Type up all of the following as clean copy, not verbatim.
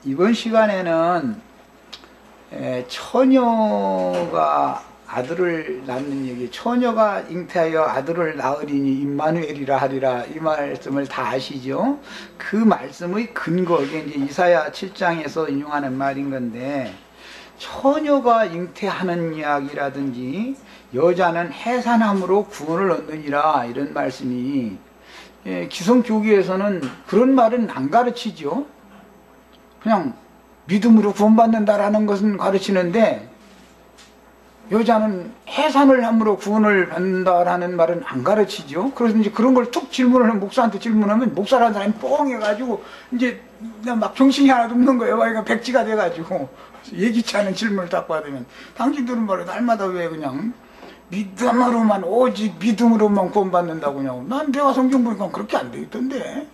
이번 시간에는 처녀가 아들을 낳는 얘기, 처녀가 잉태하여 아들을 낳으리니 임마누엘이라 하리라, 이 말씀을 다 아시죠? 그 말씀의 근거, 이게 이제 이사야 7장에서 인용하는 말인 건데, 처녀가 잉태하는 이야기라든지 여자는 해산함으로 구원을 얻느니라, 이런 말씀이 기성교계에서는 그런 말은 안 가르치죠. 그냥 믿음으로 구원받는다라는 것은 가르치는데, 여자는 해산을 함으로 구원을 받는다라는 말은 안 가르치죠. 그래서 이제 그런 걸 툭 질문을 목사한테 질문하면 목사라는 사람이 뻥해가지고 이제 막 정신이 하나도 없는 거예요. 그러니까 백지가 돼가지고 예기치 않은 질문을 딱 받으면, 당신들은 말이야 날마다 왜 그냥 믿음으로만, 오직 믿음으로만 구원받는다고 그냥. 난 내가 성경 보니까 그렇게 안 돼 있던데.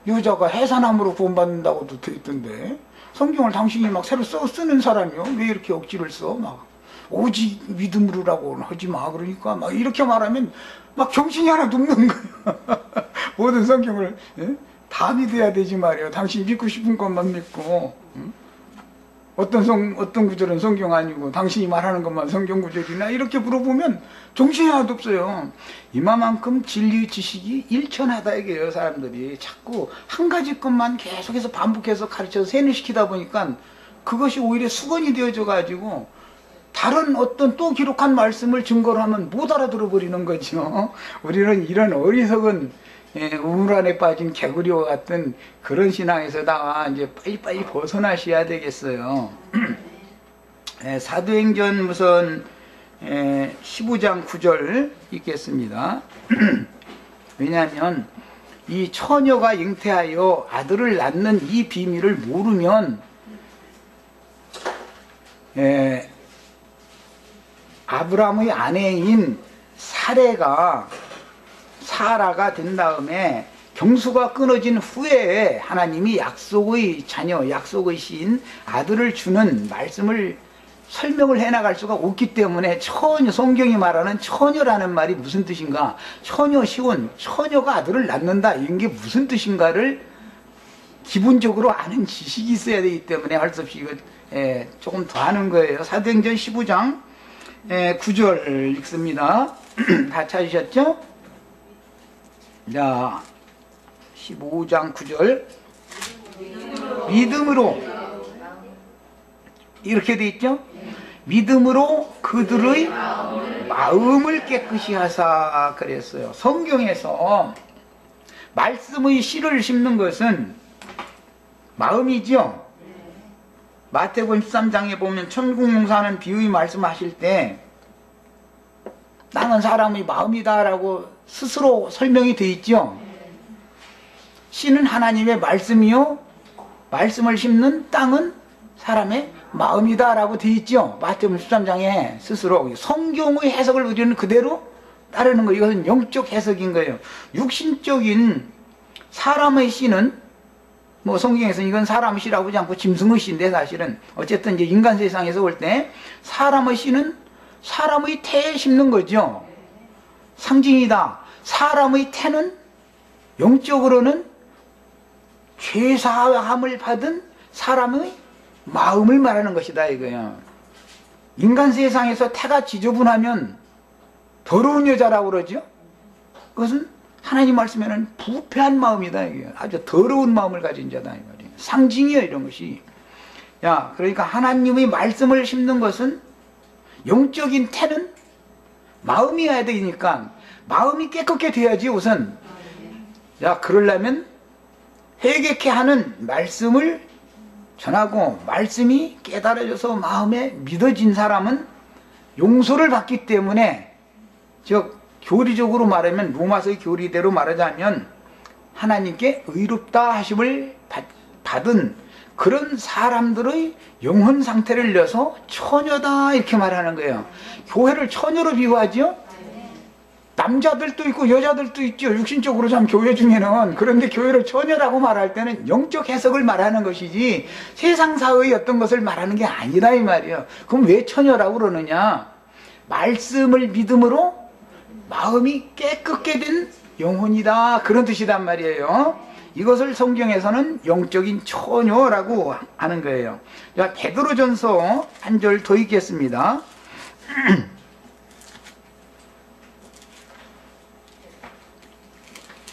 여자가 해산함으로 구원받는다고도 돼 있던데. 성경을 당신이 막 새로 쓰는 사람이요, 왜 이렇게 억지를 써? 막 오직 믿음으로라고는 하지 마. 그러니까 막 이렇게 말하면 막 정신이 하나도 없는 거예요. 모든 성경을 다 믿어야 되지 말이에요. 당신 믿고 싶은 것만 믿고, 어떤 구절은 성경 아니고 당신이 말하는 것만 성경 구절이나, 이렇게 물어보면 정신이 하나도 없어요. 이만큼 진리 지식이 일천하다 이게요. 사람들이 자꾸 한 가지 것만 계속해서 반복해서 가르쳐서 세뇌시키다 보니까 그것이 오히려 수건이 되어져 가지고 다른 어떤 또 기록한 말씀을 증거로 하면 못 알아들어 버리는 거죠. 우리는 이런 어리석은 우물 안에 빠진 개구리와 같은 그런 신앙에서다가 이제 빨리빨리 벗어나셔야 되겠어요. 사도행전 우선 15장 9절 읽겠습니다. 왜냐하면 이 처녀가 잉태하여 아들을 낳는 이 비밀을 모르면 아브라함의 아내인 사라가 된 다음에 경수가 끊어진 후에 하나님이 약속의 자녀, 약속의 신 아들을 주는 말씀을 설명을 해나갈 수가 없기 때문에, 성경이 말하는 처녀라는 말이 무슨 뜻인가, 처녀 시온, 처녀가 아들을 낳는다, 이런 게 무슨 뜻인가를 기본적으로 아는 지식이 있어야 되기 때문에 할 수 없이 이거 조금 더 하는 거예요. 사도행전 15장 9절 읽습니다. 다 찾으셨죠? 자, 15장 9절. 믿음으로, 이렇게 돼 있죠? 믿음으로 그들의 마음을 깨끗이 하사, 그랬어요. 성경에서 말씀의 씨를 심는 것은 마음이죠. 마태복음 13장에 보면 천국농사하는 비유의 말씀하실 때 땅은 사람의 마음이다 라고 스스로 설명이 되어 있죠. 씨는 하나님의 말씀이요, 말씀을 심는 땅은 사람의 마음이다 라고 되어 있죠. 마태복음 13장에 스스로 성경의 해석을 우리는 그대로 따르는 거예요. 이것은 영적 해석인 거예요. 육신적인 사람의 씨는 뭐 성경에서는 이건 사람의 씨라고 하지 않고 짐승의 씨인데, 사실은 어쨌든 이제 인간 세상에서 볼 때 사람의 씨는 사람의 태에 심는 거죠. 상징이다. 사람의 태는 영적으로는 죄사함을 받은 사람의 마음을 말하는 것이다 이거예요. 인간 세상에서 태가 지저분하면 더러운 여자라고 그러죠. 그것은 하나님 말씀에는 부패한 마음이다 이게, 아주 더러운 마음을 가진 자다 이 말이에요. 상징이에요 이런 것이. 야, 그러니까 하나님의 말씀을 심는 것은, 영적인 태는 마음이어야 되니까 마음이 깨끗게 돼야지 우선. 야, 그러려면 회개케 하는 말씀을 전하고, 말씀이 깨달아져서 마음에 믿어진 사람은 용서를 받기 때문에, 즉 교리적으로 말하면, 로마서의 교리대로 말하자면 하나님께 의롭다 하심을 받은 그런 사람들의 영혼 상태를 내서 처녀다 이렇게 말하는 거예요. 교회를 처녀로 비유하죠. 남자들도 있고 여자들도 있죠. 육신적으로 참 교회 중에는. 그런데 교회를 처녀라고 말할 때는 영적 해석을 말하는 것이지 세상사의 어떤 것을 말하는 게 아니라 이 말이에요. 그럼 왜 처녀라고 그러느냐, 말씀을 믿음으로 마음이 깨끗게 된 영혼이다, 그런 뜻이란 말이에요. 이것을 성경에서는 영적인 처녀라고 하는 거예요. 자, 베드로전서 한 절 더 읽겠습니다.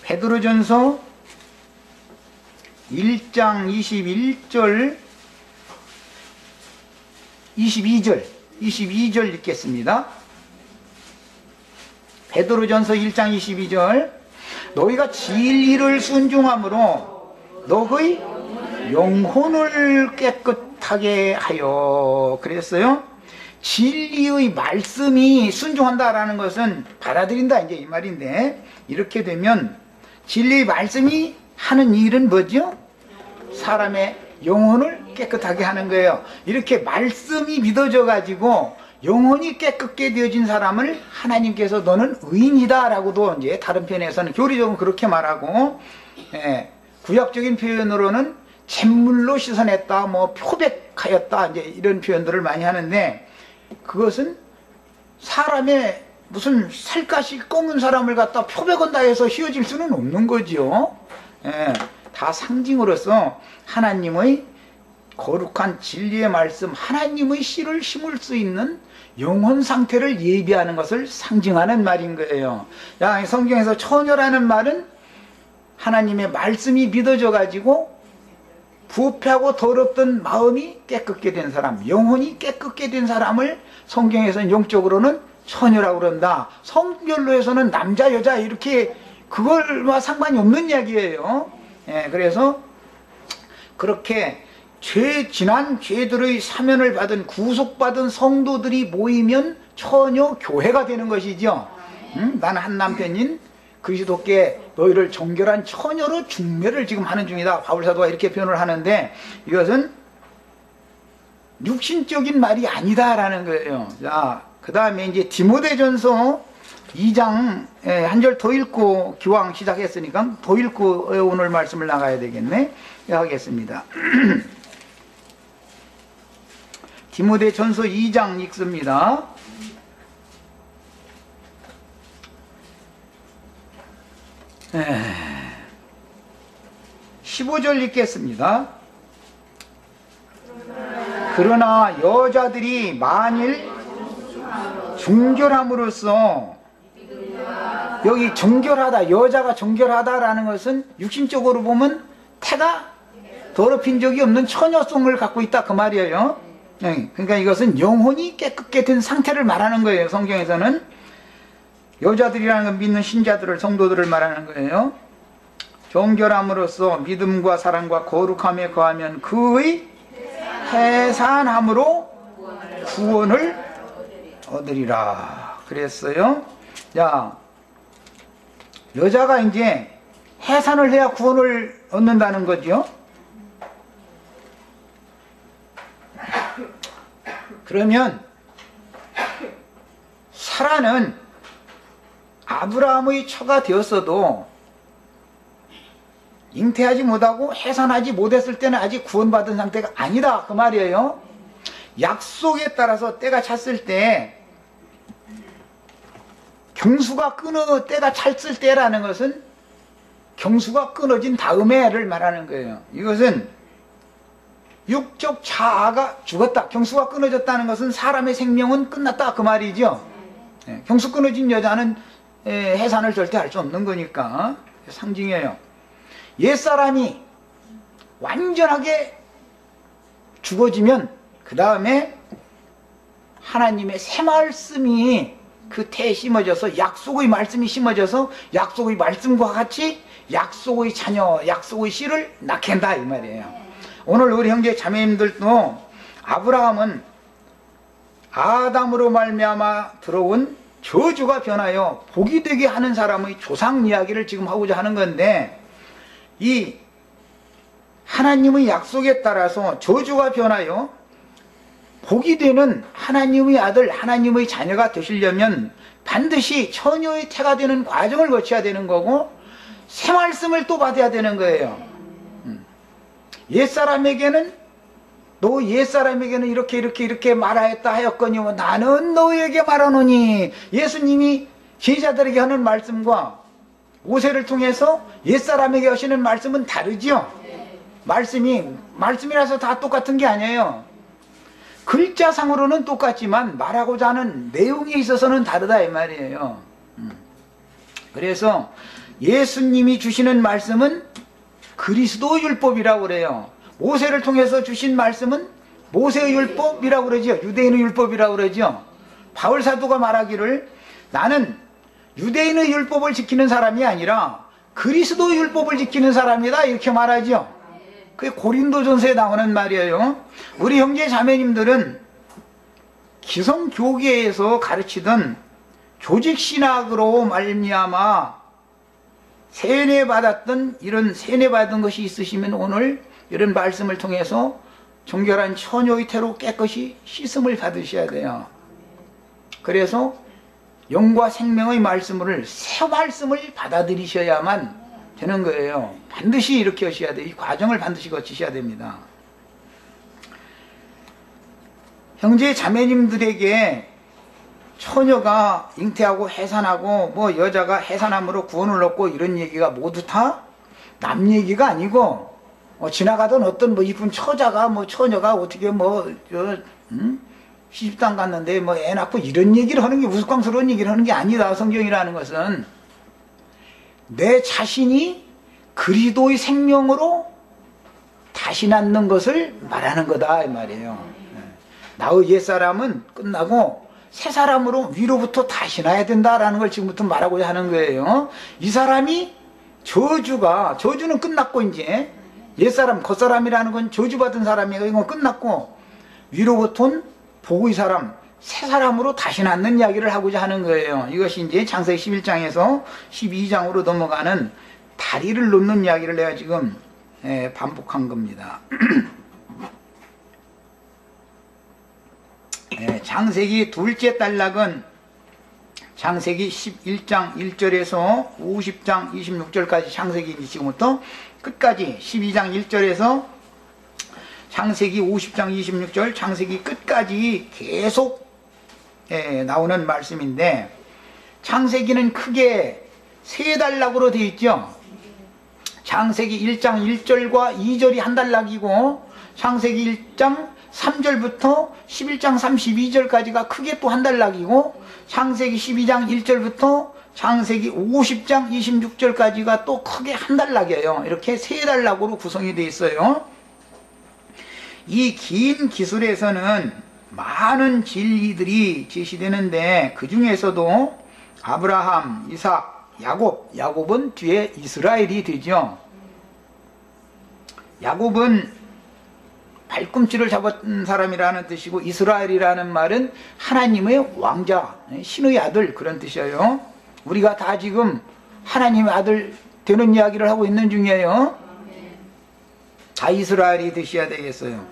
베드로전서 1장 21절 22절 읽겠습니다. 베드로전서 1장 22절 너희가 진리를 순종함으로 너희 영혼을 깨끗하게 하여 그랬어요. 진리의 말씀이 순종한다라는 것은 받아들인다 이제 이 말인데, 이렇게 되면 진리의 말씀이 하는 일은 뭐죠? 사람의 영혼을 깨끗하게 하는 거예요. 이렇게 말씀이 믿어져 가지고 영혼이 깨끗게 되어진 사람을 하나님께서 너는 의인이다 라고도 이제 다른 편에서는 교리적으로 그렇게 말하고, 구약적인 표현으로는 잿물로 씻어냈다, 뭐 표백하였다, 이제 이런 표현들을 많이 하는데, 그것은 사람의 무슨 살갗이 검은 사람을 갖다 표백한다 해서 휘어질 수는 없는 거죠. 다 상징으로서 하나님의 거룩한 진리의 말씀, 하나님의 씨를 심을 수 있는 영혼 상태를 예비하는 것을 상징하는 말인 거예요. 야, 성경에서 처녀라는 말은 하나님의 말씀이 믿어져 가지고 부패하고 더럽던 마음이 깨끗게 된 사람, 영혼이 깨끗게 된 사람을 성경에서는 영적으로는 처녀라고 그런다. 성별로에서는 남자 여자 이렇게 그걸과 상관이 없는 이야기예요. 그래서 그렇게 지난 죄들의 사면을 받은 구속받은 성도들이 모이면 처녀 교회가 되는 것이죠. 나는 한 남편인 그리스도께 너희를 정결한 처녀로 중매를 지금 하는 중이다. 바울사도가 이렇게 표현을 하는데, 이것은 육신적인 말이 아니다라는 거예요. 자, 그 다음에 이제 디모데전서 2장 한 절 더 읽고 기왕 시작했으니까 더 읽고 오늘 말씀을 나가야 되겠네. 하겠습니다. 디모데전서 2장 읽습니다. 15절 읽겠습니다. 그러나 여자들이 만일 정결함으로써, 여기 정결하다, 여자가 정결하다라는 것은 육신적으로 보면 태가 더럽힌 적이 없는 처녀성을 갖고 있다 그 말이에요. 그러니까 이것은 영혼이 깨끗게 된 상태를 말하는 거예요. 성경에서는 여자들이라는 건 믿는 신자들을, 성도들을 말하는 거예요. 정결함으로써 믿음과 사랑과 거룩함에 거하면 그의 해산함으로 구원을 얻으리라 그랬어요. 자, 여자가 이제 해산을 해야 구원을 얻는다는 거죠. 그러면 사라는 아브라함의 처가 되었어도 잉태하지 못하고 해산하지 못했을 때는 아직 구원받은 상태가 아니다 그 말이에요. 약속에 따라서 때가 찼을 때, 경수가 때가 찼을 때라는 것은 경수가 끊어진 다음에를 말하는 거예요. 이것은 육적 자아가 죽었다, 경수가 끊어졌다는 것은 사람의 생명은 끝났다 그 말이죠. 경수 끊어진 여자는 해산을 절대 할 수 없는 거니까 상징이에요. 옛사람이 완전하게 죽어지면 그 다음에 하나님의 새 말씀이 그 태에 심어져서, 약속의 말씀이 심어져서 약속의 말씀과 같이 약속의 자녀, 약속의 씨를 낳겠다 이 말이에요. 오늘 우리 형제 자매님들도 아브라함은 아담으로 말미암아 들어온 저주가 변하여 복이 되게 하는 사람의 조상 이야기를 지금 하고자 하는 건데, 이 하나님의 약속에 따라서 저주가 변하여 복이 되는 하나님의 아들, 하나님의 자녀가 되시려면 반드시 처녀의 태가 되는 과정을 거쳐야 되는 거고, 새 말씀을 또 받아야 되는 거예요. 옛사람에게는 이렇게 말하였다 하였거니와 나는 너희에게 말하노니, 예수님이 제자들에게 하는 말씀과 모세를 통해서 옛사람에게 하시는 말씀은 다르죠. 말씀이라서 다 똑같은 게 아니에요. 글자상으로는 똑같지만 말하고자 하는 내용에 있어서는 다르다 이 말이에요. 그래서 예수님이 주시는 말씀은 그리스도 율법이라고 그래요. 모세를 통해서 주신 말씀은 모세의 율법이라고 그러죠. 유대인의 율법이라고 그러죠. 바울 사도가 말하기를 나는 유대인의 율법을 지키는 사람이 아니라 그리스도 율법을 지키는 사람이다 이렇게 말하죠. 그게 고린도전서에 나오는 말이에요. 우리 형제 자매님들은 기성교계에서 가르치던 조직신학으로 말미암아 세뇌받았던 이런 세뇌받은 것이 있으시면 오늘 이런 말씀을 통해서 정결한 처녀의 태로 깨끗이 씻음을 받으셔야 돼요. 그래서 영과 생명의 말씀을 새 말씀을 받아들이셔야만 되는 거예요. 반드시 이렇게 하셔야 돼요. 이 과정을 반드시 거치셔야 됩니다. 형제 자매님들에게 처녀가 잉태하고 해산하고 뭐 여자가 해산함으로 구원을 얻고 이런 얘기가 모두 다 남 얘기가 아니고 지나가던 어떤 뭐 이쁜 처녀가 어떻게 시집당 갔는데 뭐 애 낳고 이런 얘기를 하는 게 우스꽝스러운 얘기를 하는 게 아니다. 성경이라는 것은 내 자신이 그리스도의 생명으로 다시 낳는 것을 말하는 거다 이 말이에요. 나의 옛사람은 끝나고 새 사람으로 위로부터 다시 나야 된다라는 걸 지금부터 말하고자 하는 거예요. 이 사람이 저주는 끝났고 이제 옛사람 겉사람이라는 건 저주받은 사람이고 이건 끝났고 위로부터는 복의 사람 새 사람으로 다시 낳는 이야기를 하고자 하는 거예요. 이것이 이제 창세기 11장에서 12장으로 넘어가는 다리를 놓는 이야기를 내가 지금 반복한 겁니다. 창세기 둘째 단락은 창세기 11장 1절에서 50장 26절까지 창세기 지금부터 끝까지 12장 1절에서 창세기 50장 26절 창세기 끝까지 계속 나오는 말씀인데 창세기는 크게 세 단락으로 되어 있죠. 창세기 1장 1절과 2절이 한 단락이고 창세기 1장 3절부터 11장 32절까지가 크게 또 한 단락이고 창세기 12장 1절부터 창세기 50장 26절까지가 또 크게 한 단락이에요. 이렇게 세 단락으로 구성이 되어 있어요. 이 긴 기술에서는 많은 진리들이 제시되는데 그 중에서도 아브라함, 이삭, 야곱은 뒤에 이스라엘이 되죠. 야곱은 발꿈치를 잡은 사람이라는 뜻이고 이스라엘이라는 말은 하나님의 왕자, 신의 아들 그런 뜻이에요. 우리가 다 지금 하나님의 아들 되는 이야기를 하고 있는 중이에요. 다 이스라엘이 되셔야 되겠어요.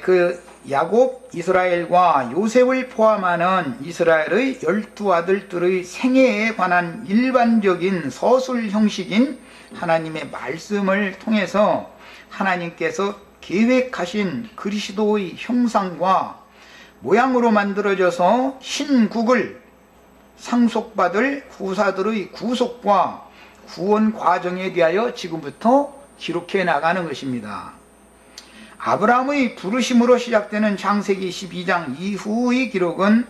그 야곱, 이스라엘과 요셉을 포함하는 이스라엘의 12아들들의 생애에 관한 일반적인 서술 형식인 하나님의 말씀을 통해서 하나님께서 계획하신 그리스도의 형상과 모양으로 만들어져서 신국을 상속받을 후사들의 구속과 구원 과정에 대하여 지금부터 기록해 나가는 것입니다. 아브라함의 부르심으로 시작되는 창세기 12장 이후의 기록은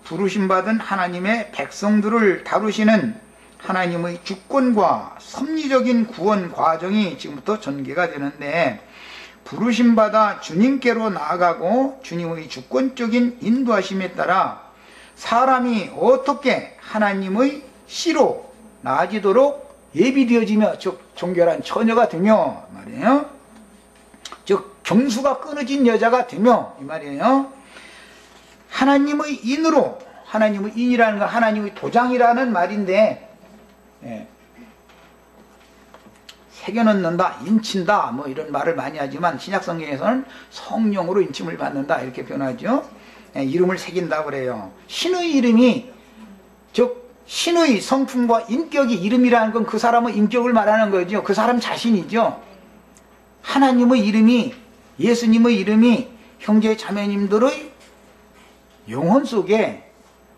부르심받은 하나님의 백성들을 다루시는 하나님의 주권과 섭리적인 구원 과정이 지금부터 전개가 되는데 부르심받아 주님께로 나아가고 주님의 주권적인 인도하심에 따라 사람이 어떻게 하나님의 씨로 나아지도록 예비되어지며 즉 정결한 처녀가 되며 말이에요. 즉 경수가 끊어진 여자가 되며 이 말이에요. 하나님의 인으로 하나님의 인이라는 건 하나님의 도장이라는 말인데 새겨넣는다, 인친다 뭐 이런 말을 많이 하지만 신약성경에서는 성령으로 인침을 받는다 이렇게 표현하죠. 이름을 새긴다 그래요. 신의 이름이 즉 신의 성품과 인격이 이름이라는 건 그 사람의 인격을 말하는 거죠. 그 사람 자신이죠. 하나님의 이름이 예수님의 이름이 형제 자매님들의 영혼 속에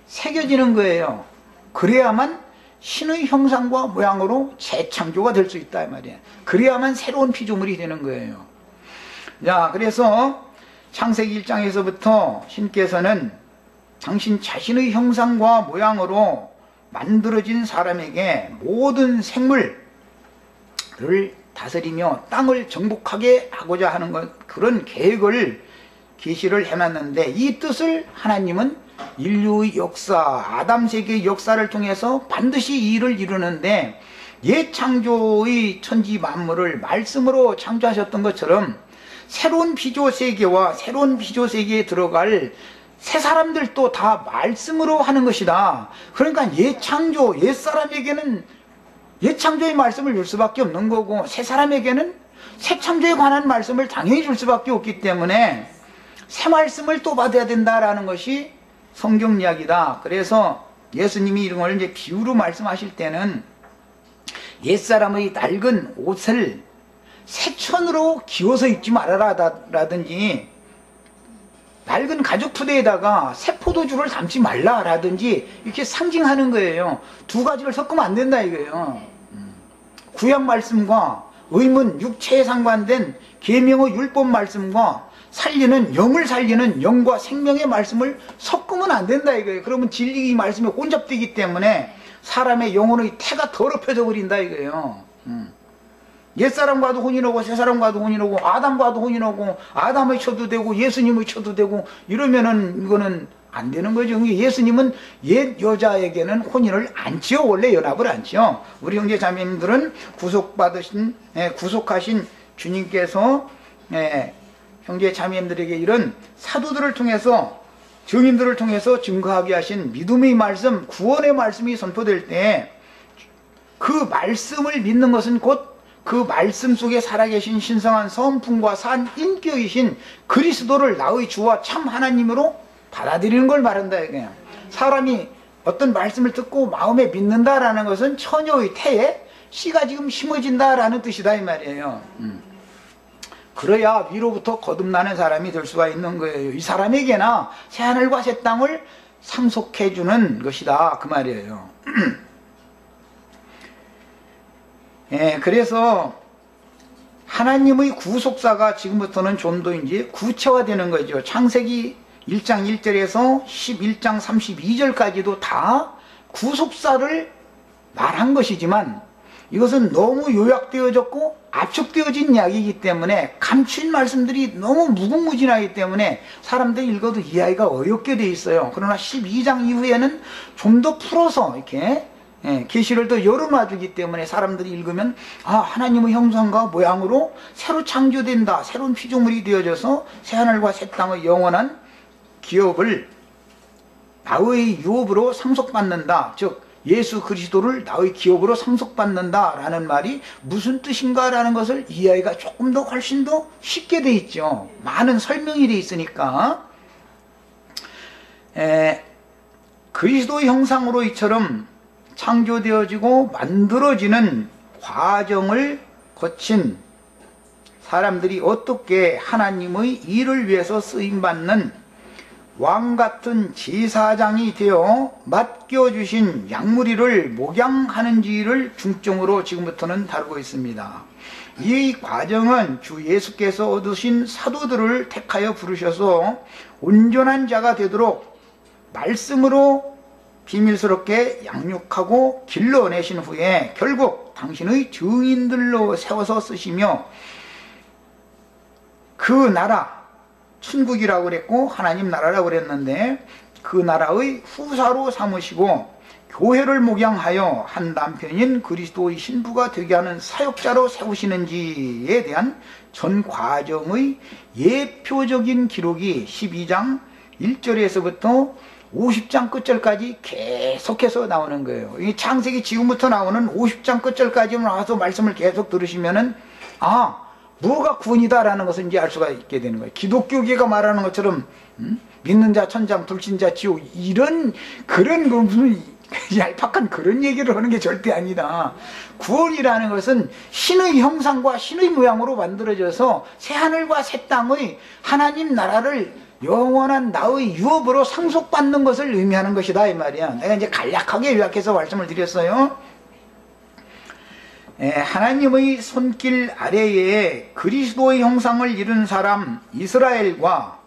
새겨지는 거예요. 그래야만 신의 형상과 모양으로 재창조가 될 수 있다 이 말이에요. 그래야만 새로운 피조물이 되는 거예요. 자, 그래서 창세기 1장에서부터 신께서는 당신 자신의 형상과 모양으로 만들어진 사람에게 모든 생물을 다스리며 땅을 정복하게 하고자 하는 그런 계획을 계시를 해놨는데, 이 뜻을 하나님은 인류의 역사, 아담 세계의 역사를 통해서 반드시 이 일을 이루는데, 옛 창조의 천지 만물을 말씀으로 창조하셨던 것처럼 새로운 피조 세계와 새로운 피조 세계에 들어갈 새 사람들도 다 말씀으로 하는 것이다. 그러니까 옛 창조, 옛 사람에게는 옛 창조의 말씀을 줄 수밖에 없는 거고, 새 사람에게는 새 창조에 관한 말씀을 당연히 줄 수밖에 없기 때문에 새 말씀을 또 받아야 된다라는 것이 성경 이야기다. 그래서 예수님이 이런 걸 이제 비유로 말씀하실 때는 옛사람의 낡은 옷을 새 천으로 기워서 입지 말아라라든지, 낡은 가죽 푸대에다가 새 포도주를 담지 말라라든지 이렇게 상징하는 거예요. 두 가지를 섞으면 안 된다 이거예요. 구약 말씀과 의문, 육체에 상관된 계명의 율법 말씀과 살리는, 영을 살리는 영과 생명의 말씀을 섞으면 안 된다 이거예요. 그러면 진리의 말씀이 혼잡되기 때문에 사람의 영혼의 태가 더럽혀져 버린다 이거예요. 옛사람과도 혼이 나고 새사람과도 혼이 나고 아담과도 혼이 나고 아담의 쳐도 되고 예수님의 쳐도 되고 이러면은 이거는 안 되는 거죠. 예수님은 옛 여자에게는 혼인을 안 지어, 원래 연합을 안 지어. 우리 형제 자매님들은 구속하신 주님께서 형제 자매님들에게 이런 사도들을 통해서, 증인들을 통해서 증거하게 하신 믿음의 말씀, 구원의 말씀이 선포될 때 그 말씀을 믿는 것은 곧 그 말씀 속에 살아계신 신성한 성품과 산 인격이신 그리스도를 나의 주와 참 하나님으로 받아들이는 걸 말한다 이거예요. 사람이 어떤 말씀을 듣고 마음에 믿는다라는 것은 처녀의 태에 씨가 지금 심어진다라는 뜻이다 이 말이에요. 그래야 위로부터 거듭나는 사람이 될 수가 있는 거예요. 이 사람에게나 새하늘과 새 땅을 상속해 주는 것이다 그 말이에요. 그래서 하나님의 구속사가 지금부터는 좀 더 이제 구체화되는 거죠. 창세기 1장 1절에서 11장 32절까지도 다 구속사를 말한 것이지만 이것은 너무 요약되어졌고 압축되어진 이야기이기 때문에 감춘 말씀들이 너무 무궁무진하기 때문에 사람들이 읽어도 이해하기가 어렵게 돼 있어요. 그러나 12장 이후에는 좀 더 풀어서 이렇게 계시를 더 열어놔주기 때문에 사람들이 읽으면 하나님의 형상과 모양으로 새로 창조된다, 새로운 피조물이 되어져서 새하늘과 새 땅의 영원한 기업을 나의 유업으로 상속받는다, 즉 예수 그리스도를 나의 기업으로 상속받는다 라는 말이 무슨 뜻인가 라는 것을 이해하기가 조금 더 훨씬 더 쉽게 돼 있죠. 많은 설명이 돼 있으니까. 그리스도의 형상으로 이처럼 창조되어지고 만들어지는 과정을 거친 사람들이 어떻게 하나님의 일을 위해서 쓰임받는 왕같은 제사장이 되어 맡겨주신 양무리를 목양하는지를 중점으로 지금부터는 다루고 있습니다. 이 과정은 주 예수께서 얻으신 사도들을 택하여 부르셔서 온전한 자가 되도록 말씀으로 비밀스럽게 양육하고 길러내신 후에 결국 당신의 증인들로 세워서 쓰시며 그 나라, 천국이라고 그랬고 하나님 나라라고 그랬는데 그 나라의 후사로 삼으시고 교회를 목양하여 한 남편인 그리스도의 신부가 되게 하는 사역자로 세우시는지에 대한 전 과정의 예표적인 기록이 12장 1절에서부터 50장 끝절까지 계속해서 나오는 거예요. 이 창세기 지금부터 나오는 50장 끝절까지 나와서 말씀을 계속 들으시면은 뭐가 구원이다라는 것을 이제 알 수가 있게 되는 거예요. 기독교계가 말하는 것처럼 믿는 자 천장, 불신 자 지옥, 이런 그런 무슨 얄팍한 그런 얘기를 하는 게 절대 아니다. 구원이라는 것은 신의 형상과 신의 모양으로 만들어져서 새하늘과 새 땅의 하나님 나라를 영원한 나의 유업으로 상속받는 것을 의미하는 것이다 이 말이야. 내가 이제 간략하게 요약해서 말씀을 드렸어요. 하나님의 손길 아래에 그리스도의 형상을 이룬 사람 이스라엘과,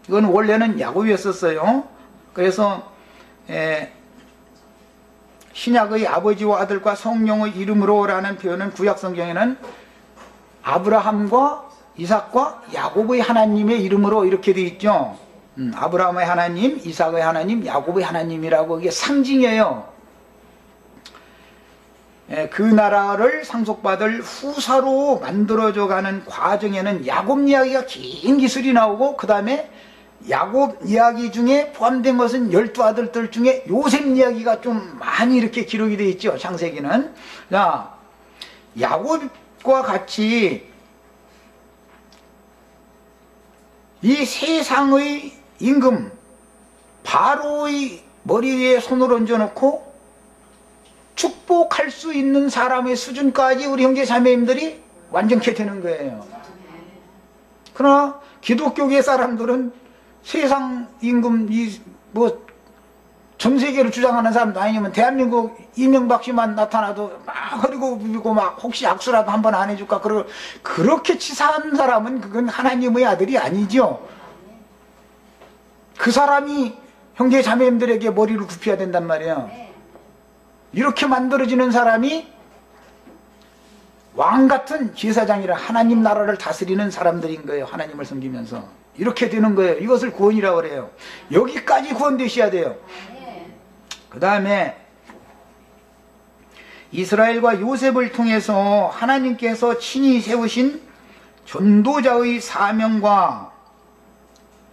이건 원래는 야곱이었었어요. 그래서 신약의 아버지와 아들과 성령의 이름으로 라는 표현은 구약성경에는 아브라함과 이삭과 야곱의 하나님의 이름으로 이렇게 되어 있죠. 아브라함의 하나님, 이삭의 하나님, 야곱의 하나님이라고, 이게 상징이에요. 그 나라를 상속받을 후사로 만들어져 가는 과정에는 야곱 이야기가 긴 기술이 나오고, 그 다음에 야곱 이야기 중에 포함된 것은 12아들들 중에 요셉 이야기가 좀 많이 이렇게 기록이 되어 있죠. 창세기는. 자, 야곱과 같이 이 세상의 임금 바로의 머리 위에 손을 얹어놓고 축복할 수 있는 사람의 수준까지 우리 형제 자매님들이 완전케 되는 거예요. 그러나 기독교계 사람들은 세상 임금 전 세계를 주장하는 사람도 아니면 대한민국 이명박 씨만 나타나도 막 허리고 부비고 막 혹시 악수라도 한번 안 해줄까, 그렇게 치사한 사람은 그건 하나님의 아들이 아니죠. 그 사람이 형제 자매님들에게 머리를 굽혀야 된단 말이에요. 이렇게 만들어지는 사람이 왕같은 제사장이라 하나님 나라를 다스리는 사람들인 거예요. 하나님을 섬기면서 이렇게 되는 거예요. 이것을 구원이라고 그래요. 여기까지 구원되셔야 돼요. 그 다음에 이스라엘과 요셉을 통해서 하나님께서 친히 세우신 전도자의 사명과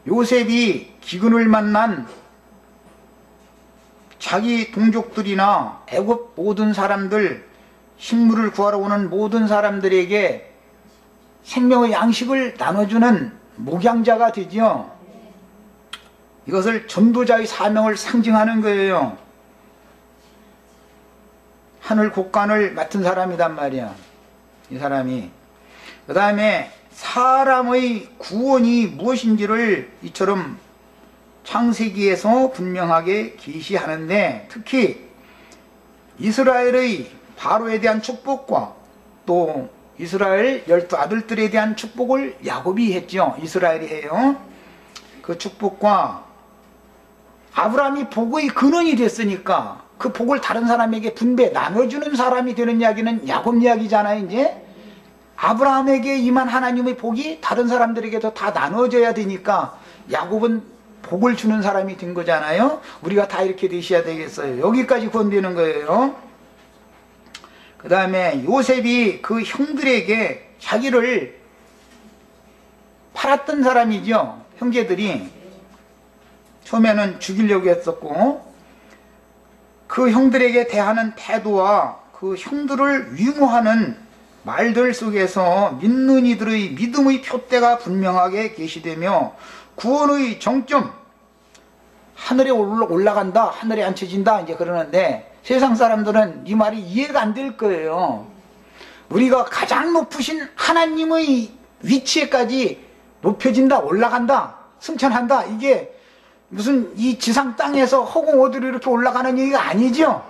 요셉이 기근을 만난 자기 동족들이나 애굽 모든 사람들, 식물을 구하러 오는 모든 사람들에게 생명의 양식을 나눠주는 목양자가 되지요. 이것을 전도자의 사명을 상징하는 거예요. 하늘 곳간을 맡은 사람이란 말이야, 이 사람이. 그 다음에 사람의 구원이 무엇인지를 이처럼 창세기에서 분명하게 계시하는데, 특히 이스라엘의 바로에 대한 축복과 또 이스라엘 12아들들에 대한 축복을 야곱이 했죠. 이스라엘이 해요. 그 축복과 아브라함이 복의 근원이 됐으니까 그 복을 다른 사람에게 분배 나눠주는 사람이 되는 이야기는 야곱 이야기잖아요. 이제 아브라함에게 임한 하나님의 복이 다른 사람들에게도 다 나눠져야 되니까 야곱은 복을 주는 사람이 된 거잖아요. 우리가 다 이렇게 되셔야 되겠어요. 여기까지 구원되는 거예요. 그 다음에 요셉이 그 형들에게 자기를 팔았던 사람이죠. 형제들이 처음에는 죽이려고 했었고, 그 형들에게 대하는 태도와 그 형들을 위로하는 말들 속에서 믿는 이들의 믿음의 표대가 분명하게 계시되며, 구원의 정점, 하늘에 올라간다, 하늘에 앉혀진다 이제 그러는데, 세상 사람들은 이 말이 이해가 안 될 거예요. 우리가 가장 높으신 하나님의 위치에까지 높여진다, 올라간다, 승천한다, 이게 무슨 이 지상 땅에서 허공 어디로 이렇게 올라가는 얘기가 아니죠.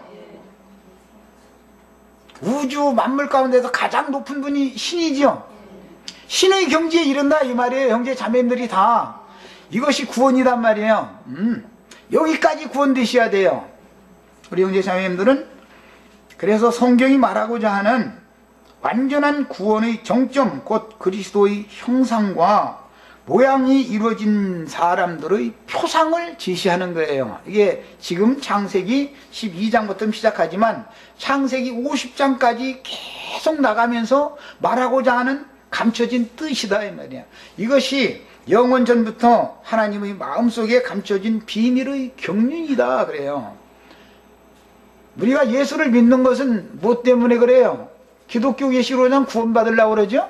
우주 만물 가운데서 가장 높은 분이 신이죠. 신의 경지에 이른다 이 말이에요. 형제 자매님들이 다. 이것이 구원이란 말이에요. 여기까지 구원되셔야 돼요. 우리 형제 자매님들은 그래서 성경이 말하고자 하는 완전한 구원의 정점, 곧 그리스도의 형상과 모양이 이루어진 사람들의 표상을 제시하는 거예요. 이게 지금 창세기 12장부터 시작하지만 창세기 50장까지 계속 나가면서 말하고자 하는 감춰진 뜻이다 이 말이야. 이것이 영원 전부터 하나님의 마음속에 감춰진 비밀의 경륜이다 그래요. 우리가 예수를 믿는 것은 무엇 때문에 그래요? 기독교 계시로는 구원받으려고 그러죠?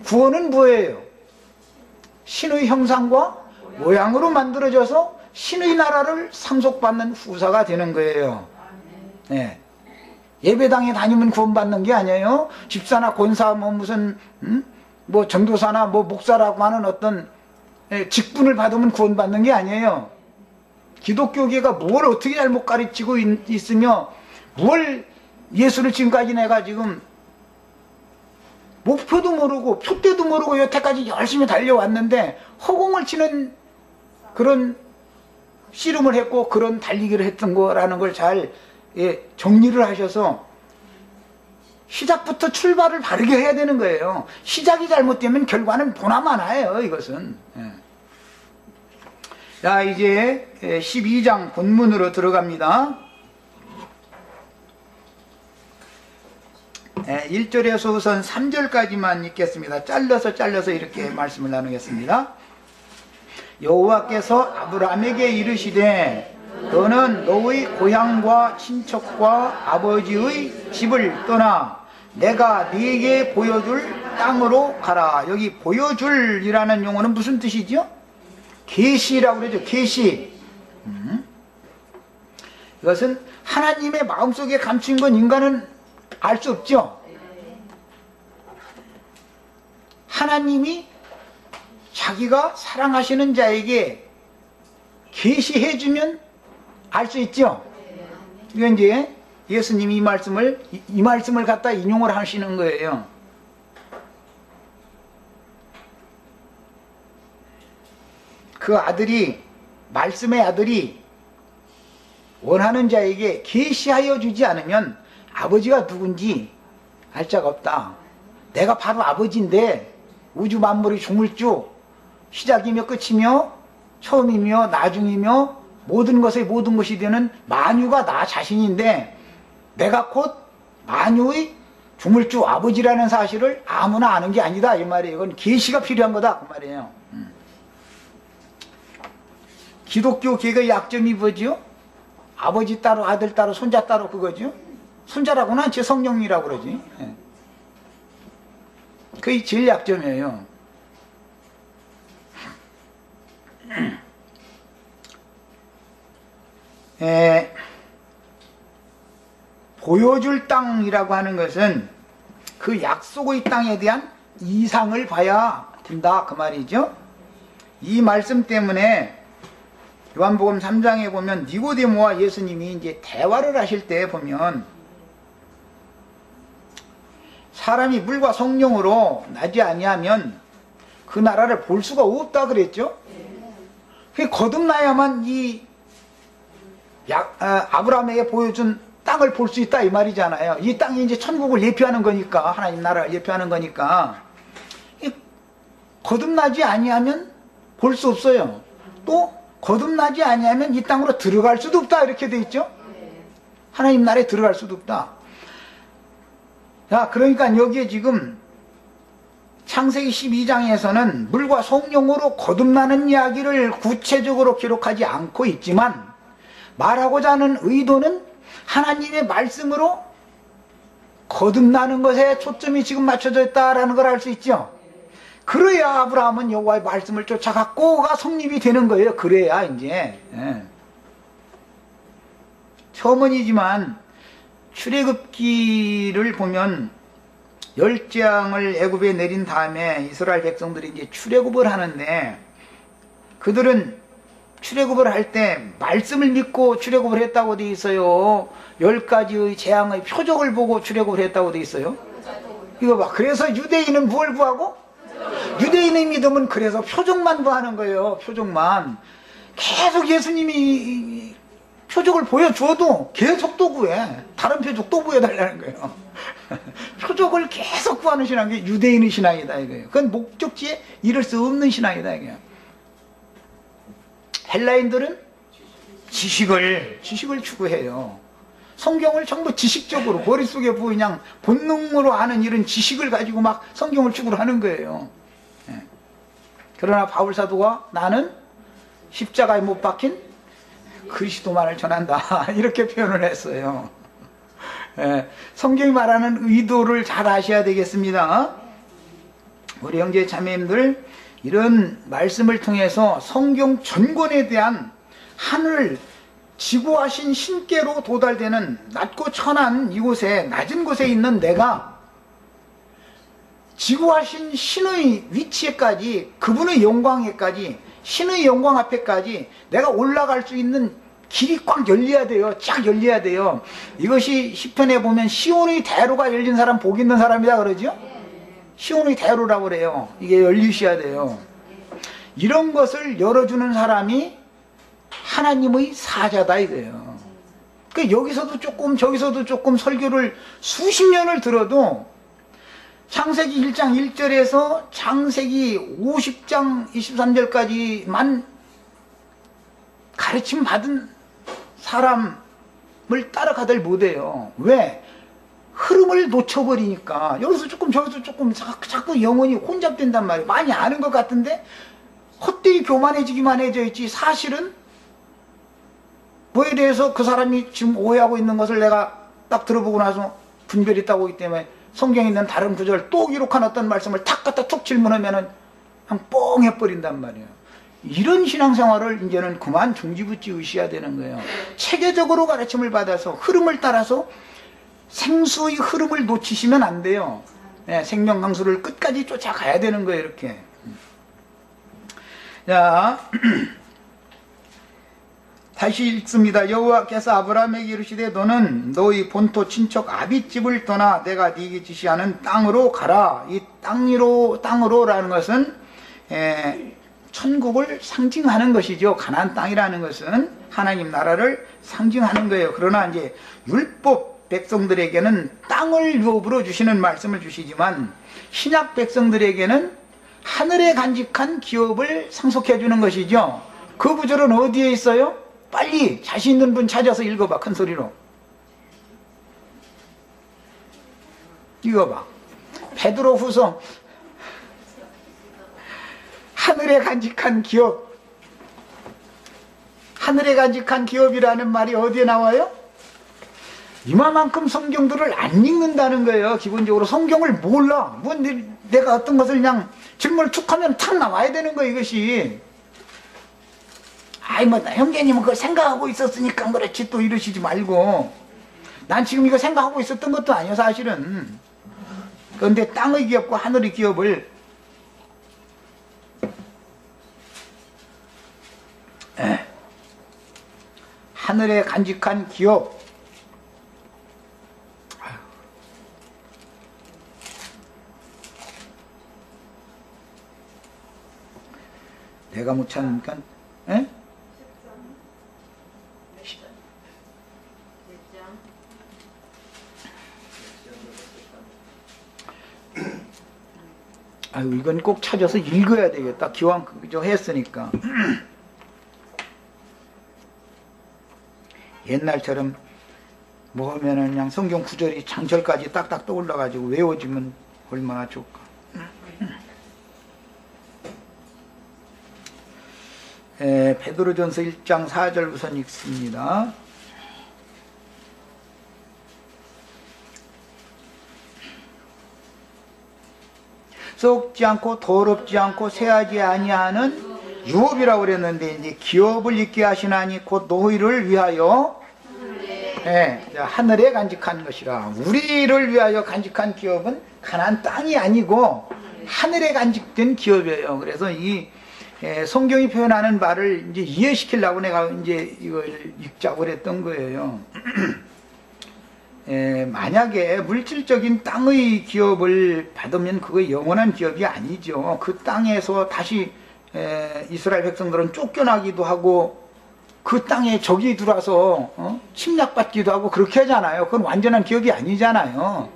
구원은 뭐예요? 신의 형상과 모양으로 만들어져서 신의 나라를 상속받는 후사가 되는 거예요. 네. 예배당에 다니면 구원받는 게 아니에요. 집사나 권사 뭐 무슨 뭐 전도사나 뭐 목사라고 하는 어떤 직분을 받으면 구원받는 게 아니에요. 기독교계가 뭘 어떻게 잘못 가르치고 있으며 뭘 예수를 지금까지 내가 지금 목표도 모르고 표대도 모르고 여태까지 열심히 달려왔는데 허공을 치는 그런 씨름을 했고 그런 달리기를 했던 거라는 걸 잘 정리를 하셔서 시작부터 출발을 바르게 해야 되는 거예요. 시작이 잘못되면 결과는 보나마나예요. 이것은. 자, 이제 12장 본문으로 들어갑니다. 1절에서 우선 3절까지만 읽겠습니다. 잘라서 이렇게 말씀을 나누겠습니다. 여호와께서 아브라함에게 이르시되 너는 너의 고향과 친척과 아버지의 집을 떠나 내가 네게 보여줄 땅으로 가라. 여기 보여줄이라는 용어는 무슨 뜻이죠? 계시라고 그러죠. 계시. 이것은 하나님의 마음속에 감춘 건 인간은 알 수 없죠. 하나님이 자기가 사랑하시는 자에게 계시해주면 알 수 있죠. 이건 이제 예수님이 이 말씀을 갖다 인용을 하시는 거예요. 그 아들이, 말씀의 아들이 원하는 자에게 계시하여 주지 않으면 아버지가 누군지 알 자가 없다. 내가 바로 아버지인데 우주 만물의 중물주, 시작이며 끝이며 처음이며 나중이며 모든 것의 모든 것이 되는 만유가 나 자신인데 내가 곧 만유의 중물주 아버지라는 사실을 아무나 아는 게 아니다 이 말이에요. 이건 계시가 필요한 거다 그 말이에요. 기독교 계의 약점이 뭐죠? 아버지 따로 아들 따로 손자 따로 그거죠. 손자라고는 제 성령이라고 그러지. 그게 제일 약점이에요. 보여줄 땅이라고 하는 것은 그 약속의 땅에 대한 이상을 봐야 된다 그 말이죠. 이 말씀 때문에 요한복음 3장에 보면 니고데모와 예수님이 이제 대화를 하실 때 보면 사람이 물과 성령으로 나지 아니하면 그 나라를 볼 수가 없다 그랬죠. 그게 거듭나야만 이 아브라함에게 보여준 땅을 볼 수 있다 이 말이잖아요. 이 땅이 이제 천국을 예표하는 거니까, 하나님 나라를 예표하는 거니까 거듭나지 아니하면 볼 수 없어요. 또 거듭나지 아니하면 이 땅으로 들어갈 수도 없다 이렇게 돼 있죠. 하나님 나라에 들어갈 수도 없다. 자, 그러니까 여기에 지금 창세기 12장에서는 물과 성령으로 거듭나는 이야기를 구체적으로 기록하지 않고 있지만 말하고자 하는 의도는 하나님의 말씀으로 거듭나는 것에 초점이 지금 맞춰져 있다라는 걸 알 수 있죠. 그래야 아브라함은 여호와의 말씀을 쫓아갔고가 성립이 되는 거예요. 그래야 이제 처음이지만 출애굽기를 보면 10장을 애굽에 내린 다음에 이스라엘 백성들이 이제 출애굽을 하는데 그들은 출애굽을 할 때 말씀을 믿고 출애굽을 했다고 돼 있어요. 10가지의 재앙의 표적을 보고 출애굽을 했다고 돼 있어요. 이거 봐. 그래서 유대인은 무엇을 구하고? 유대인의 믿음은 그래서 표적만 구하는 거예요. 표적만. 계속 예수님이 표적을 보여주어도 계속 또 구해. 다른 표적 또 보여달라는 거예요. 표적을 계속 구하는 신앙이 유대인의 신앙이다 이거예요. 그건 목적지에 이를 수 없는 신앙이다 이거예요. 헬라인들은 지식을 추구해요. 성경을 전부 지식적으로 머릿속에 그냥 본능으로 아는 이런 지식을 가지고 막 성경을 추구를 하는 거예요. 그러나 바울 사도가 나는 십자가에 못 박힌 그리스도만을 전한다 이렇게 표현을 했어요. 성경이 말하는 의도를 잘 아셔야 되겠습니다. 우리 형제 자매님들 이런 말씀을 통해서 성경 전권에 대한 하늘 지구하신 신께로 도달되는 낮고 천한 이곳에 낮은 곳에 있는 내가 지구하신 신의 위치에까지, 그분의 영광에까지, 신의 영광 앞에까지 내가 올라갈 수 있는 길이 꽉 열려야 돼요. 쫙 열려야 돼요. 이것이 시편에 보면 시온의 대로가 열린 사람 복 있는 사람이다 그러죠. 시온의 대로라고 그래요. 이게 열리셔야 돼요. 이런 것을 열어주는 사람이 하나님의 사자다 이거예요. 그러니까 여기서도 조금 저기서도 조금 설교를 수십 년을 들어도 창세기 1장 1절에서 창세기 50장 23절까지만 가르침 받은 사람을 따라가들 못해요. 왜? 흐름을 놓쳐버리니까. 여기서 조금 저기서 조금 자꾸 영혼이 혼잡된단 말이에요. 많이 아는 것 같은데 헛되이 교만해지기만 해져 있지, 사실은 뭐에 대해서 그 사람이 지금 오해하고 있는 것을 내가 딱 들어보고 나서 분별이 있다고 하기 때문에 성경에 있는 다른 구절 또 기록한 어떤 말씀을 탁 갖다 툭 질문하면은 그냥 뻥 해버린단 말이에요. 이런 신앙생활을 이제는 그만 중지부지 의시해야 되는 거예요. 체계적으로 가르침을 받아서 흐름을 따라서 생수의 흐름을 놓치시면 안 돼요. 네, 생명 강수를 끝까지 쫓아가야 되는 거예요. 이렇게. 자, 다시 읽습니다. 여호와께서 아브라함에게 이르시되 너는 너희 본토 친척 아비집을 떠나 내가 네게 지시하는 땅으로 가라. 이 땅으로라는 것은 천국을 상징하는 것이죠. 가나안 땅이라는 것은 하나님 나라를 상징하는 거예요. 그러나 이제 율법 백성들에게는 땅을 유업으로 주시는 말씀을 주시지만 신약 백성들에게는 하늘에 간직한 기업을 상속해 주는 것이죠. 그 구절은 어디에 있어요? 빨리 자신 있는 분 찾아서 읽어봐. 큰 소리로 읽어봐. 베드로후서 하늘에 간직한 기업. 하늘에 간직한 기업이라는 말이 어디에 나와요? 이만큼 성경들을 안 읽는다는 거예요. 기본적으로 성경을 몰라. 뭐 내가 어떤 것을 그냥 질문을 툭 하면 탁 나와야 되는 거예요. 이것이. 아이 뭐 형제님은 그걸 생각하고 있었으니까 그렇지 또 이러시지 말고, 난 지금 이거 생각하고 있었던 것도 아니에요 사실은. 그런데 땅의 기업과 하늘의 기업을 하늘에 간직한 기업. 내가 못 찾으니까 에? 아유, 이건 꼭 찾아서 읽어야 되겠다. 기왕 그저 했으니까. 옛날처럼 뭐 하면은 그냥 성경 구절이 장절까지 딱딱 떠올라가지고 외워지면 얼마나 좋을까. 베드로전서 1장 4절 우선 읽습니다. 썩지 않고 더럽지 않고 쇠하지 아니하는 유업이라고 그랬는데, 이제 기업을 있게 하시나니 곧 너희를 위하여 하늘에 간직한 것이라. 우리를 위하여 간직한 기업은 가나안 땅이 아니고 하늘에 간직된 기업이에요. 그래서 이 성경이 표현하는 말을 이제 이해시키려고 내가 이제 이걸 읽자고 그랬던 거예요. 만약에 물질적인 땅의 기업을 받으면 그거 영원한 기업이 아니죠. 그 땅에서 다시 이스라엘 백성들은 쫓겨나기도 하고 그 땅에 적이 들어와서 침략받기도 하고 그렇게 하잖아요. 그건 완전한 기업이 아니잖아요.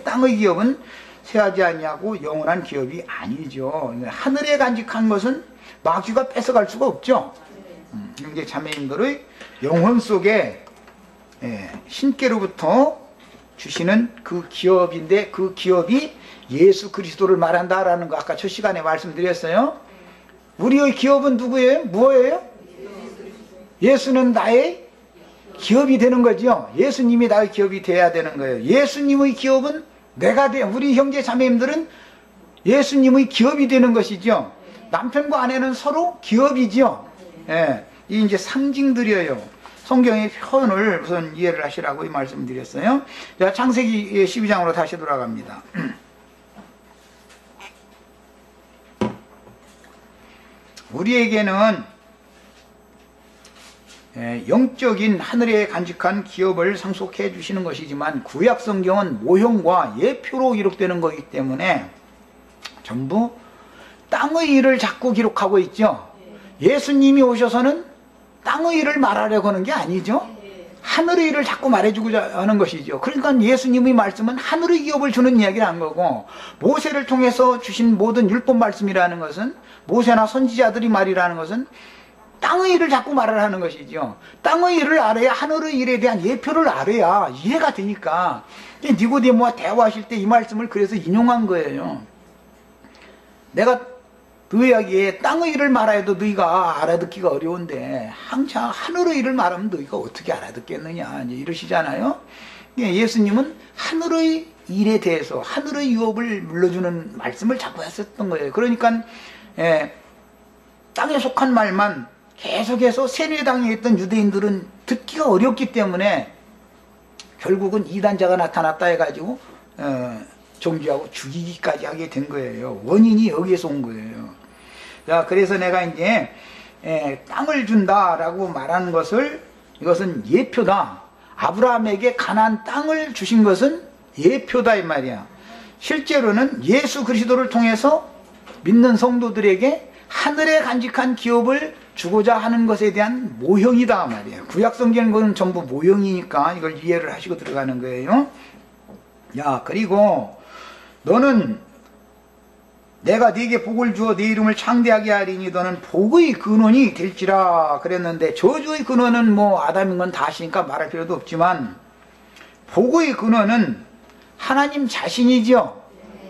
땅의 기업은 쇠하지 아니하고 영원한 기업이 아니죠. 하늘에 간직한 것은 마귀가 뺏어갈 수가 없죠. 형제 자매님들의 영혼 속에 신께로부터 주시는 그 기업인데, 그 기업이 예수 그리스도를 말한다라는 거 아까 첫 시간에 말씀드렸어요. 우리의 기업은 누구예요? 뭐예요? 예수는 나의 기업이 되는 거죠. 예수님이 나의 기업이 돼야 되는 거예요. 예수님의 기업은 내가 돼. 우리 형제 자매님들은 예수님의 기업이 되는 것이죠. 남편과 아내는 서로 기업이죠. 이 이제 상징들이에요. 성경의 표현을 우선 이해를 하시라고 이 말씀을 드렸어요. 자, 창세기 12장으로 다시 돌아갑니다. 우리에게는 영적인 하늘에 간직한 기업을 상속해 주시는 것이지만 구약 성경은 모형과 예표로 기록되는 것이기 때문에 전부 땅의 일을 자꾸 기록하고 있죠. 예수님이 오셔서는 땅의 일을 말하려고 하는 게 아니죠. 하늘의 일을 자꾸 말해주고자 하는 것이죠. 그러니까 예수님의 말씀은 하늘의 기업을 주는 이야기를 한 거고, 모세를 통해서 주신 모든 율법 말씀이라는 것은, 모세나 선지자들이 말이라는 것은 땅의 일을 자꾸 말을 하는 것이죠. 땅의 일을 알아야 하늘의 일에 대한 예표를 알아야 이해가 되니까 니고데모와 대화하실 때 이 말씀을 그래서 인용한 거예요. 내가 너희에게 땅의 일을 말하여도 너희가 알아듣기가 어려운데 항상 하늘의 일을 말하면 너희가 어떻게 알아듣겠느냐 이제 이러시잖아요. 예수님은 하늘의 일에 대해서 하늘의 유업을 물려주는 말씀을 자꾸 했었던 거예요. 그러니까 땅에 속한 말만 계속해서 세뇌당에 있던 유대인들은 듣기가 어렵기 때문에 결국은 이단자가 나타났다 해가지고 정죄하고 죽이기까지 하게 된 거예요. 원인이 여기에서 온 거예요. 자, 그래서 내가 이제 땅을 준다라고 말하는 것을, 이것은 예표다. 아브라함에게 가나안 땅을 주신 것은 예표다 이 말이야. 실제로는 예수 그리스도를 통해서 믿는 성도들에게 하늘에 간직한 기업을 주고자 하는 것에 대한 모형이다 말이에요. 구약 성경은 전부 모형이니까 이걸 이해를 하시고 들어가는 거예요. 야, 그리고 너는 내가 네게 복을 주어 네 이름을 창대하게 하리니 너는 복의 근원이 될지라 그랬는데, 저주의 근원은 뭐 아담인 건 다 아시니까 말할 필요도 없지만 복의 근원은 하나님 자신이죠.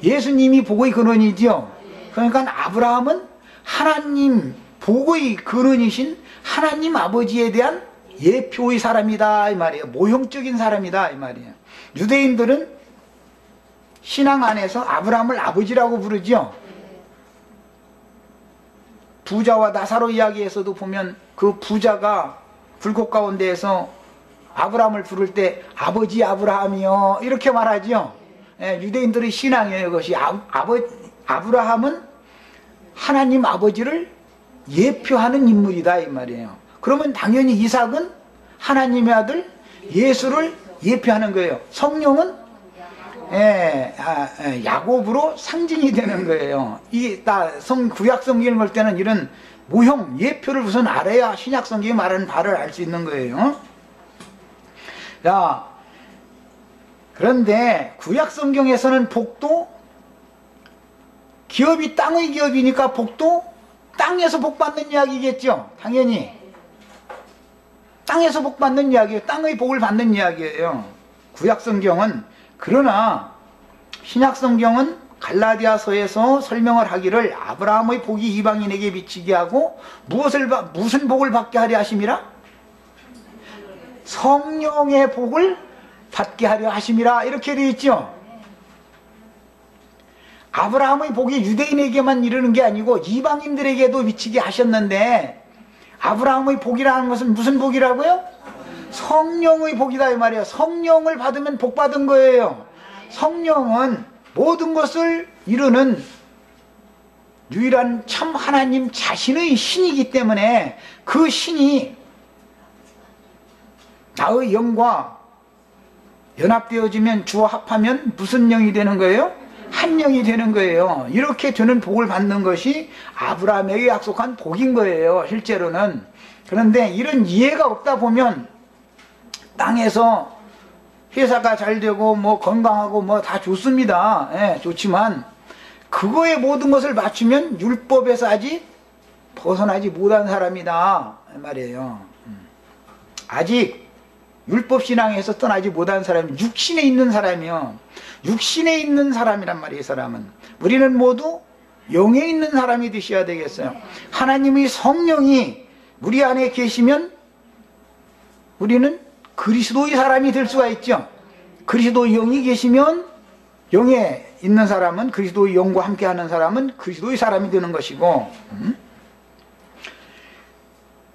예수님이 복의 근원이죠. 그러니까 아브라함은 하나님 복의 근원이신 하나님 아버지에 대한 예표의 사람이다 이 말이에요. 모형적인 사람이다 이 말이에요. 유대인들은 신앙 안에서 아브라함을 아버지라고 부르죠. 부자와 나사로 이야기에서도 보면 그 부자가 불꽃 가운데에서 아브라함을 부를 때 아버지 아브라함이요 이렇게 말하죠. 유대인들의 신앙이에요. 그것이 아브라함은 하나님 아버지를 예표하는 인물이다 이 말이에요. 그러면 당연히 이삭은 하나님의 아들 예수를 예표하는 거예요. 성령은 야곱으로 상징이 되는 거예요. 구약 성경을 볼 때는 이런 모형, 예표를 우선 알아야 신약 성경이 말하는 바를 알 수 있는 거예요. 자, 그런데 구약 성경에서는 복도, 기업이 땅의 기업이니까 복도 땅에서 복받는 이야기겠죠. 당연히 땅에서 복받는 이야기예요. 땅의 복을 받는 이야기예요. 구약 성경은. 그러나 신약 성경은 갈라디아서에서 설명을 하기를 아브라함의 복이 이방인에게 미치게 하고 무슨 복을 받게 하려 하심이라? 성령의 복을 받게 하려 하심이라 이렇게 되어 있죠. 아브라함의 복이 유대인에게만 이르는 게 아니고 이방인들에게도 미치게 하셨는데, 아브라함의 복이라는 것은 무슨 복이라고요? 성령의 복이다 이 말이에요. 성령을 받으면 복 받은 거예요. 성령은 모든 것을 이루는 유일한 참 하나님 자신의 신이기 때문에 그 신이 나의 영과 연합되어지면 주와 합하면 무슨 영이 되는 거예요? 한 영이 되는 거예요. 이렇게 되는 복을 받는 것이 아브라함에게 약속한 복인 거예요, 실제로는. 그런데 이런 이해가 없다 보면 땅에서 회사가 잘 되고 뭐 건강하고 뭐 다 좋습니다. 좋지만 그거에 모든 것을 맞추면 율법에서 아직 벗어나지 못한 사람이다 말이에요. 아직 율법신앙에서 떠나지 못한 사람이 육신에 있는 사람이요. 육신에 있는 사람이란 말이에요. 이 사람은. 우리는 모두 영에 있는 사람이 되셔야 되겠어요. 하나님의 성령이 우리 안에 계시면 우리는 그리스도의 사람이 될 수가 있죠. 그리스도의 영이 계시면, 영에 있는 사람은, 그리스도의 영과 함께하는 사람은 그리스도의 사람이 되는 것이고,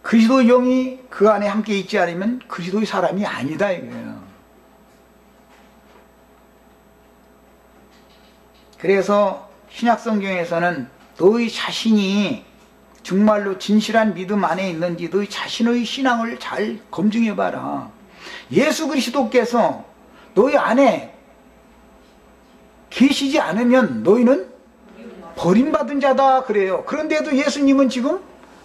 그리스도의 영이 그 안에 함께 있지 않으면 그리스도의 사람이 아니다 이거예요. 그래서 신약 성경에서는 너희 자신이 정말로 진실한 믿음 안에 있는지 너희 자신의 신앙을 잘 검증해봐라. 예수 그리스도께서 너희 안에 계시지 않으면 너희는 버림받은 자다 그래요. 그런데도 예수님은 지금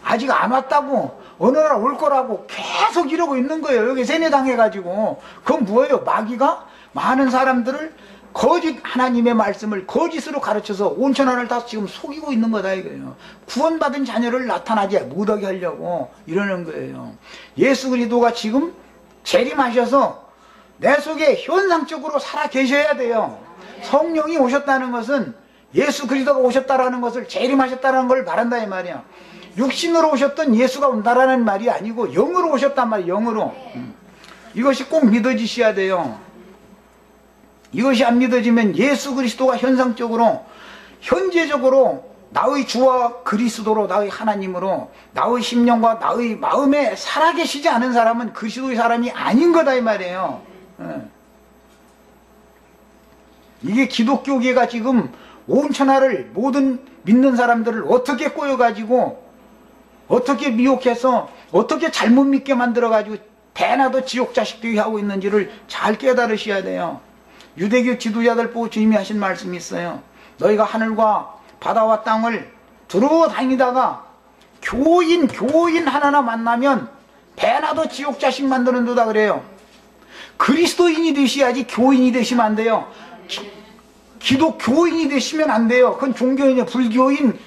아직 안 왔다고, 어느 날 올 거라고 계속 이러고 있는 거예요. 여기 세뇌당해가지고. 그건 뭐예요? 마귀가 많은 사람들을 거짓 하나님의 말씀을 거짓으로 가르쳐서 온천하를 다 지금 속이고 있는 거다 이거예요. 구원받은 자녀를 나타나지 못하게 하려고 이러는 거예요. 예수 그리스도가 지금 재림하셔서 내 속에 현상적으로 살아 계셔야 돼요. 성령이 오셨다는 것은 예수 그리스도가 오셨다라는 것을, 재림하셨다는 걸 말한다 이 말이야. 육신으로 오셨던 예수가 온다라는 말이 아니고 영으로 오셨단 말이에요. 영으로. 이것이 꼭 믿어지셔야 돼요. 이것이 안 믿어지면 예수 그리스도가 현상적으로, 현재적으로 나의 주와 그리스도로, 나의 하나님으로, 나의 심령과 나의 마음에 살아계시지 않은 사람은 그리스도의 사람이 아닌 거다 이 말이에요. 이게 기독교계가 지금 온 천하를, 모든 믿는 사람들을 어떻게 꼬여가지고, 어떻게 미혹해서, 어떻게 잘못 믿게 만들어가지고 대나도 지옥 자식 되게 하고 있는지를 잘 깨달으셔야 돼요. 유대교 지도자들 보고 주님이 하신 말씀이 있어요. 너희가 하늘과 바다와 땅을 두루 다니다가 교인 하나나 만나면 대나도 지옥 자식 만드는도다 그래요. 그리스도인이 되셔야지 교인이 되시면 안 돼요. 기독교인이 되시면 안 돼요. 그건 종교인이에요. 불교인,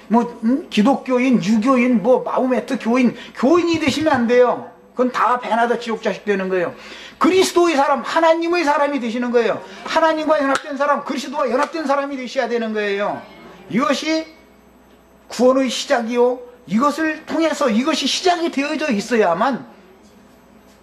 기독교인, 유교인, 마호메트 교인, 교인이 되시면 안 돼요. 그건 다 배나다 지옥 자식 되는 거예요. 그리스도의 사람, 하나님의 사람이 되시는 거예요. 하나님과 연합된 사람, 그리스도와 연합된 사람이 되셔야 되는 거예요. 이것이 구원의 시작이요, 이것을 통해서 이것이 시작이 되어져 있어야만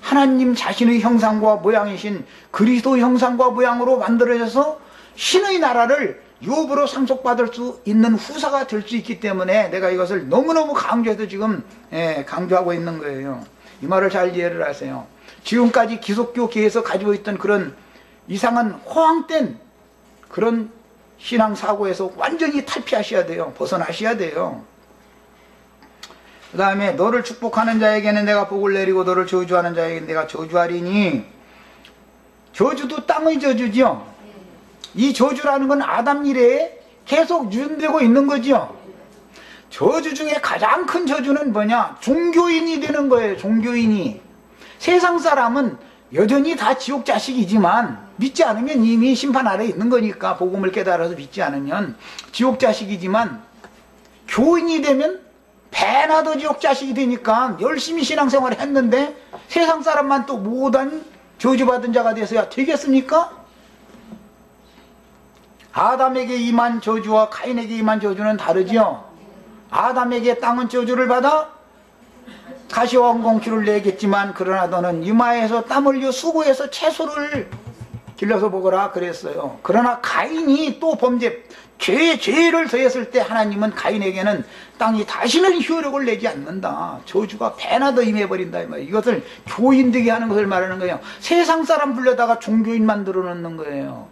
하나님 자신의 형상과 모양이신 그리스도의 형상과 모양으로 만들어져서 신의 나라를 유업으로 상속받을 수 있는 후사가 될 수 있기 때문에 내가 이것을 너무너무 강조해서 지금 강조하고 있는 거예요. 이 말을 잘 이해를 하세요. 지금까지 기독교계에서 가지고 있던 그런 이상한 허황된 그런 신앙사고에서 완전히 탈피하셔야 돼요. 벗어나셔야 돼요. 그 다음에 너를 축복하는 자에게는 내가 복을 내리고 너를 저주하는 자에게는 내가 저주하리니, 저주도 땅의 저주죠. 이 저주라는 건 아담 이래에 계속 유전되고 있는 거죠. 저주 중에 가장 큰 저주는 뭐냐? 종교인이 되는 거예요. 종교인이. 세상 사람은 여전히 다 지옥 자식이지만 믿지 않으면 이미 심판 아래에 있는 거니까, 복음을 깨달아서 믿지 않으면 지옥 자식이지만, 교인이 되면 배나도 지옥 자식이 되니까 열심히 신앙생활을 했는데 세상 사람만 또 못한 저주받은 자가 돼서야 되겠습니까? 아담에게 임한 저주와 가인에게 임한 저주는 다르지요. 아담에게 땅은 저주를 받아 가시와 은공추를 내겠지만, 그러나 너는 이마에서 땀 흘려 수고해서 채소를 길러서 먹으라 그랬어요. 그러나 가인이 또 죄를 더했을 때 하나님은 가인에게는 땅이 다시는 효력을 내지 않는다. 저주가 배나 더 임해버린다. 이것을 교인되게 하는 것을 말하는 거예요. 세상 사람 불려다가 종교인 만들어 놓는 거예요.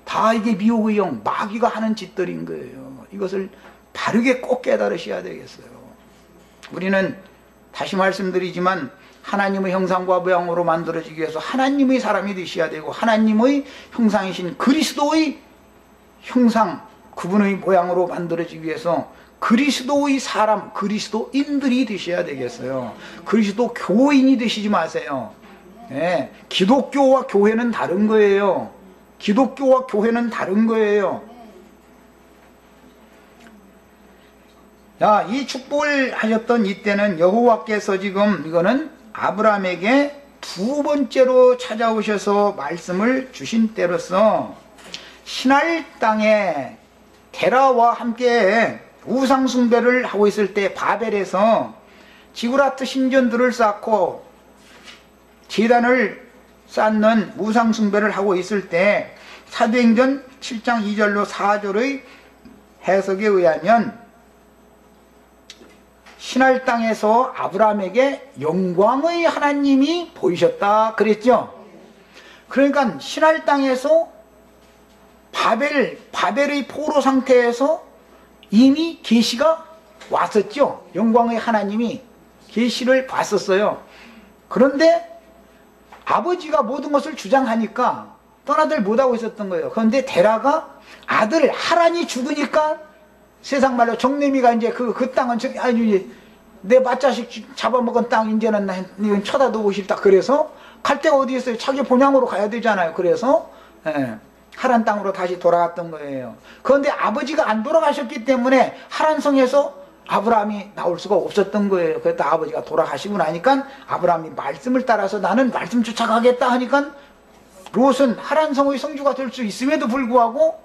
다 이게 미혹의 영, 마귀가 하는 짓들인 거예요. 이것을 바르게 꼭 깨달으셔야 되겠어요. 우리는 다시 말씀드리지만 하나님의 형상과 모양으로 만들어지기 위해서 하나님의 사람이 되셔야 되고, 하나님의 형상이신 그리스도의 형상, 그분의 모양으로 만들어지기 위해서 그리스도의 사람, 그리스도인들이 되셔야 되겠어요. 그리스도 교인이 되시지 마세요. 기독교와 교회는 다른 거예요. 기독교와 교회는 다른 거예요. 자, 이 축복을 하셨던 이때는 여호와께서 지금 이거는 아브라함에게 두 번째로 찾아오셔서 말씀을 주신 때로서 시날 땅에 데라와 함께 우상 숭배를 하고 있을 때, 바벨에서 지구라트 신전들을 쌓고 제단을 쌓는 우상 숭배를 하고 있을 때, 사도행전 7장 2절로 4절의 해석에 의하면 시날 땅에서 아브라함에게 영광의 하나님이 보이셨다 그랬죠. 그러니까 시날 땅에서 바벨의 포로 상태에서 이미 계시가 왔었죠. 영광의 하나님이 계시를 봤었어요. 그런데 아버지가 모든 것을 주장하니까 떠나들 못하고 있었던 거예요. 그런데 데라가 아들 하란이 죽으니까 세상 말로 정내미가 이제 그 땅은 아니 내 맏자식 잡아먹은 땅 이제는 이건 쳐다보고 싶다. 그래서 갈 데가 어디 있어요? 자기 본향으로 가야 되잖아요. 그래서 하란 땅으로 다시 돌아갔던 거예요. 그런데 아버지가 안 돌아가셨기 때문에 하란성에서 아브라함이 나올 수가 없었던 거예요. 그랬다 아버지가 돌아가시고 나니까 아브라함이 말씀을 따라서 나는 말씀 쫓아가겠다 하니까 롯은 하란성의 성주가 될 수 있음에도 불구하고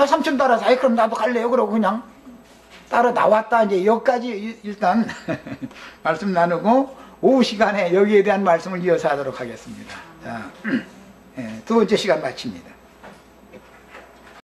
삼촌 따라서 그럼 나도 갈래요. 그러고 그냥 따라 나왔다. 이제 여기까지 일단 말씀 나누고 오후 시간에 여기에 대한 말씀을 이어서 하도록 하겠습니다. 자, 두 번째 시간 마칩니다.